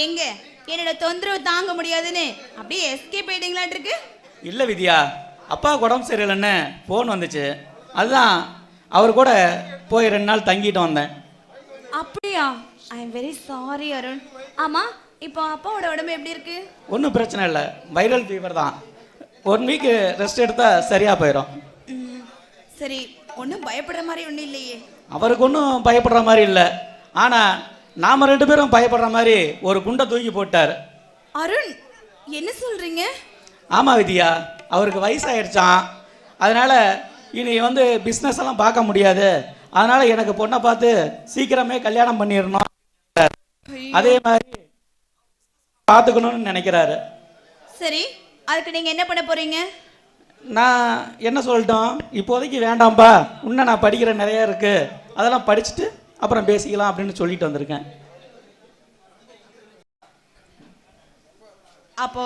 எங்க என்னோட தொந்தரவு தாங்க முடியாதுன்னு அப்படியே எஸ்கேப் ஆயிட்டீங்களாட்டு இருக்கு. இல்லை வித்யா, அப்பா உடம்பு சரியில்லைன்னு ஃபோன் வந்துச்சு. அதுதான் அவர் கூட போய் 2 நாள் தங்கிட்டு வந்தேன். அப்படியா? I am very sorry Arun. ஆமா, இப்போ அப்பாவோட உடம்பு எப்படி இருக்கு? ஒன்றும் பிரச்சனை இல்லை, வைரல் ஃபீவர் தான். 1 வீக் ரெஸ்ட் எடுத்தால் சரியாக போயிடும். சரி, ஒன்றும் பயப்படுற மாதிரி ஒன்றும் இல்லையே? அவருக்கு ஒன்றும் பயப்படுற மாதிரி இல்லை, ஆனால் நாம் 2 பேரும் பயப்படுற மாதிரி ஒரு குண்டை தூக்கி போட்டார். அருண், என்ன சொல்றீங்க? ஆமாம் வித்யா, அவருக்கு வயசாகிடுச்சான். அதனால் இனி பிஸ்னஸ் எல்லாம் பார்க்க முடியாது. அதனால் எனக்கு பொண்ணை பார்த்து சீக்கிரமே கல்யாணம் பண்ணிடணும், அதே மாதிரி பார்த்துக்கணும்னு நினைக்கிறாரு. சரி, அதுக்கு நீங்கள் என்ன பண்ண போறீங்க? நான் என்ன சொல்லட்டும், இப்போதைக்கு வேண்டாம்ப்பா, இன்னும் நான் படிக்கிற நிறைய இருக்குது, அதெல்லாம் படிச்சுட்டு அப்புறம் பேசிக்கலாம் அப்படின்னு சொல்லிட்டு வந்திருக்கேன். அப்போ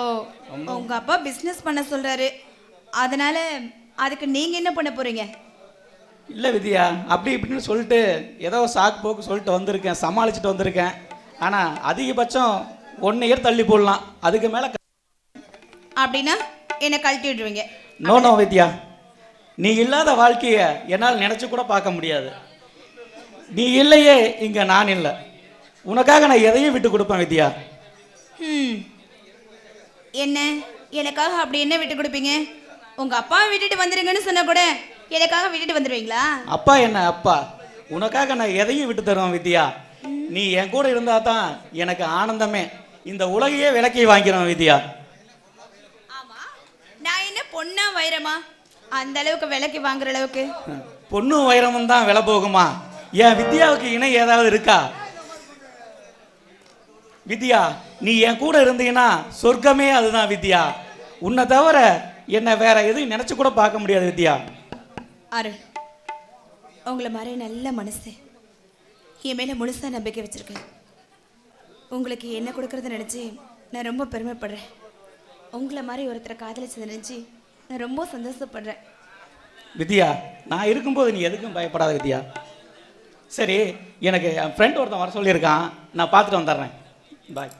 உங்க அப்பா பிஸ்னஸ் பண்ண சொல்றாரு, அதனால அதுக்கு நீங்க என்ன பண்ண போறீங்க? இல்லை வித்யா, அப்படி இப்படின்னு சொல்லிட்டு ஏதோ சாக்கு போக்கு சொல்லிட்டு வந்திருக்கேன், சமாளிச்சுட்டு வந்திருக்கேன். ஆனால் அதிகபட்சம் 1 இயர் தள்ளி போடலாம், அதுக்கு மேலே. அப்படின்னா என்ன கழட்டி விடுவீங்க? நோ நோ வித்யா, நீ இல்லாத வாழ்க்கையை என்னால் நினச்சி கூட பார்க்க முடியாது. நீ இல்லையே இங்கே நான் இல்லை, உனக்காக நான் எதையும் விட்டு கொடுப்பேன் வித்யா. என்ன எனக்காக அப்படி என்ன விட்டு கொடுப்பீங்க? உங்க அப்பாவை விட்டுட்டு வந்துருங்கன்னு சொன்னா கூட எனக்காக விட்டுட்டு வந்துடுவீங்களா? அப்பா என்ன அப்பா, உனக்காக நான் எதையும் விட்டு தருவேன் வித்யா. நீ என் கூட இருந்தா தான் எனக்கு ஆனந்தமே. இந்த உலகையே விலைக்கு வாங்கிறோம் வித்யா. ஆமா, நான் என்ன பொண்ணா வைரமா அந்த அளவுக்கு விலைக்கு வாங்குற அளவுக்கு? பொண்ணும் வைரமும் தான் விலை போகுமா? என் வித்யாவுக்கு இணை ஏதாவது இருக்கா? வித்யா, நீ என் கூட இருந்தீங்கன்னா சொர்க்கமே அதுதான் வித்யா. உன்னை தவிர என்ன வேற எதுவும் நினைச்சு கூட பார்க்க முடியாது வித்யா. அருண், உங்களை மாதிரி நல்ல மனசு, என் மேல முழுசா நம்பிக்கை வச்சிருக்கேன். உங்களுக்கு என்ன கொடுக்கறத நினைச்சு நான் ரொம்ப பெருமைப்படுறேன். உங்களை மாதிரி ஒருத்தரை காதலிச்சதை நினைச்சு நான் ரொம்ப சந்தோஷப்படுறேன். வித்யா, நான் இருக்கும்போது நீ எதுக்கும் பயப்படாத வித்யா. சரி, எனக்கு என் ஃப்ரெண்ட் ஒருத்தன் வர சொல்லியிருக்கான், நான் பார்த்துட்டு வந்துடுறேன். பாய்.